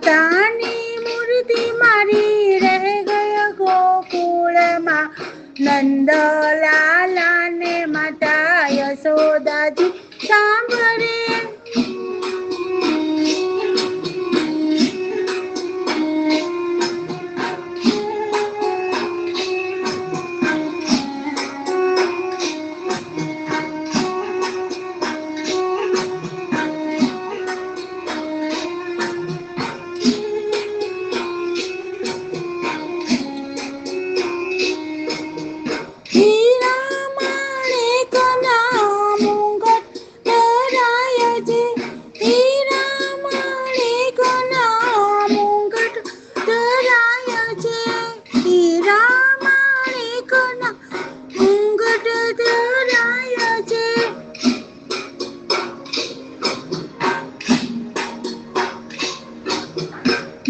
મમતાની મૂર્તિ મારી રહી ગઈ ગોકુળમાં. નંદલાલાને માતા યશોદાજી સાંભળે. હીરા માણેકના મુંગટ ધરાય છે. હીરા માણેકના મુંગટ ધરાય છે. હીરા માણેકના મુંગટ ધરાય છે.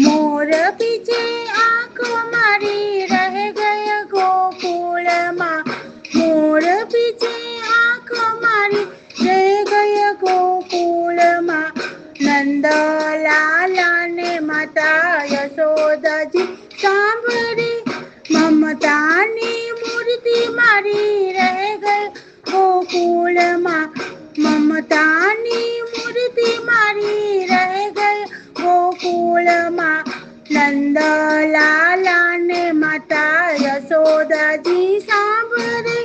મોર પીછે આંખ મારી રહી ગઈ ગોકુળમાં. મોર પીછે આંખ મારી રહી ગઈ ગોકુળમાં. નંદલાલાને માતા યશોદાજી સાંભળે. મમતાની મૂર્તિ મારી રહી ગઈ ગોકુળમાં. મમતાની મૂર્તિ મારી રહી ગઈ ગોકુળમાં. નંદલાલાને માતા યશોદાજી સાંભળે.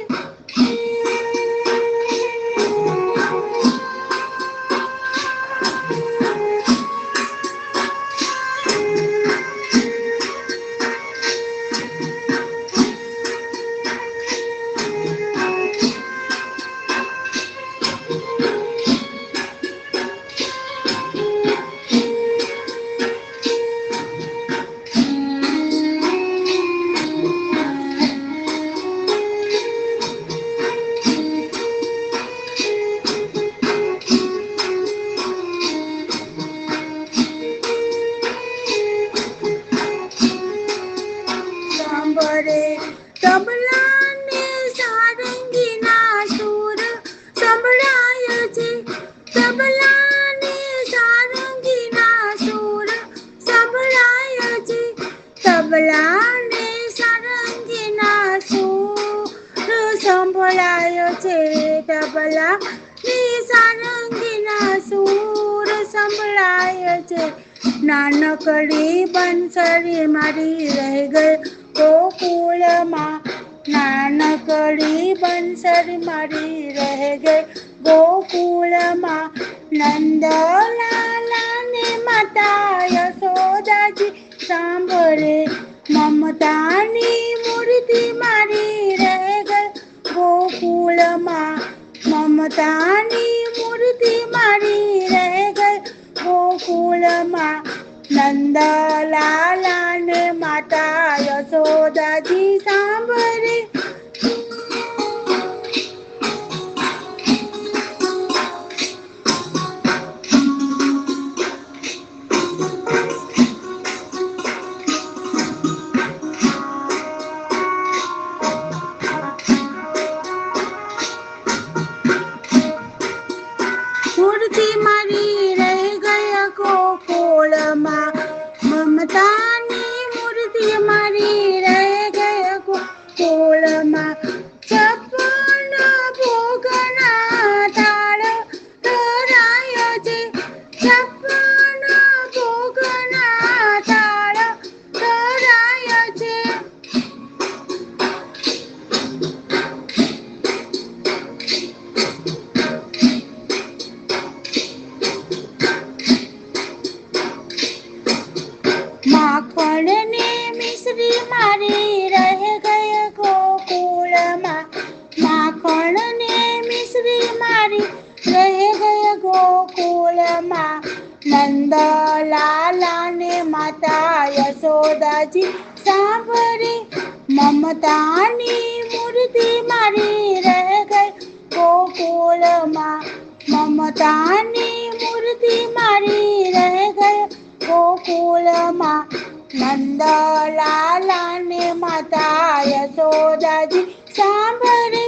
સાંભળે તબલાને સારંગીના સૂર સંભળાય છે. તબલાને સારંગીના સૂર સંભળાય છે. તબલાને સારંગીના સૂર સંભળાય છે. તબલાને સારંગીના સૂર સંભળાય છે. નાનકડી બંસરી મારી રહી ગઈ ગોકુળમાં. નાનકડી બંસરી મારી રહી ગઈ ગોકુળમાં. નંદલાલાને માતા યશોદાજી સાંભળે. મમતાની મૂર્તિ મારી રહી ગઈ ગોકુળમાં. મમતાની મૂર્તિ મારી રહી ગઈ ગોકુળમાં. નંદલાલાને માતા યશોદાજી સાંભળે. મૂર્તિ મારી રહી ગઈ ગોકુળમાં. મમતાની મૂર્તિ મારી રહી ગઈ ગોકુળમાં. છપ્પન ભોગના થાળ ધરાય છે. છપ્પન ભોગના થાળ ધરાય છે. માખણ ને મિશ્રી મારી રહી ગઈ ગોકુળમાં. માખણ ને મિશ્રી મારી રહી ગઈ ગોકુળમાં. નંદલાલાને માતા યશોદાજી સાંભળે. મમતાની મૂર્તિ મારી રહી ગઈ ગોકુળમાં. મમતાની મૂર્તિ મારી રહી ગઈ ગોકુળમાં. નંદલાલાને માતા યશોદાજી સાંભળે.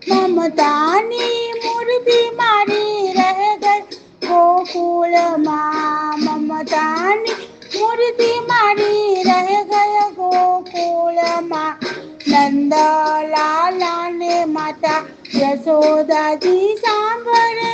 મમતાની મૂર્તિ મારી રહી ગઈ ગોકુળમાં. મમતાની મૂર્તિ મારી રહી ગઈ ગોકુળમાં. નંદલાલાને માતા યશોદાજી સાંભળે.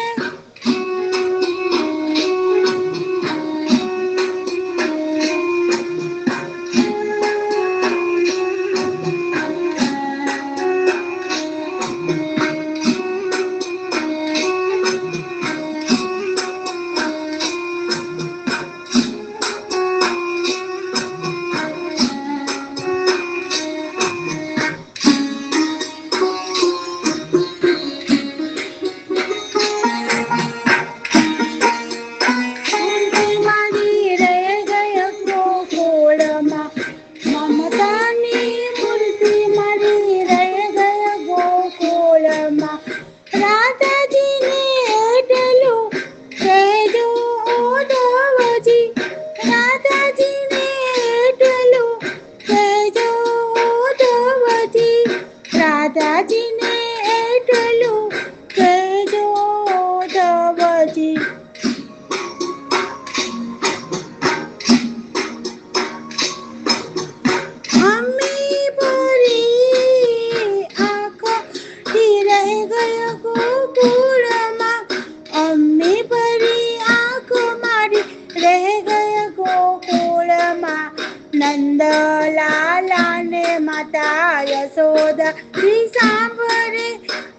મમતાની મૂર્તિ મારી રહી ગઈ ગોકુળમાં. રાધાજીને એટલું કહેજો ઉદ્ધવજી. રાધાજીને એટલું કહેજો ઉદ્ધવજી. રાધાજીને એટલું કહેજો ઉદ્ધવજી. અમ્મી ભરી આંખથી રહી ગઈ ગોકુળમાં. અમ્મી ભરી આંખ મારી રહી ગઈ ગોકુળમાં. નંદલાલાને માતા યશોદાજી સાંભળે.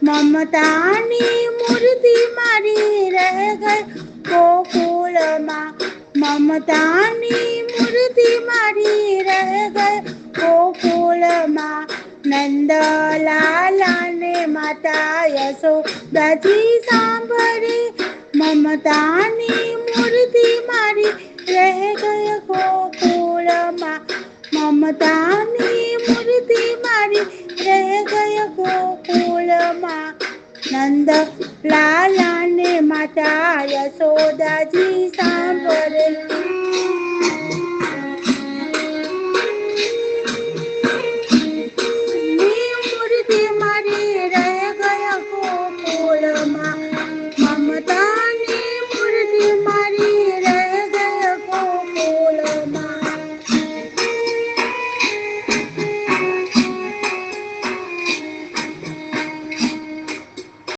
મમતાની મૂર્તિ મારી રહી ગઈ ગોકુળમાં. મમતાની મૂર્તિ મારી રહી ગઈ ગોકુળમાં. નંદલાલાને માતા યશોદાજી સાંભળે. મમતાની મૂર્તિ મારી રહી ગઈ ગોકુળમાં. મમતાની મૂર્તિ મારી રહી ગઈ ગોકુળમાં. નંદલાલાને માતા યશોદાજી સાંભળે.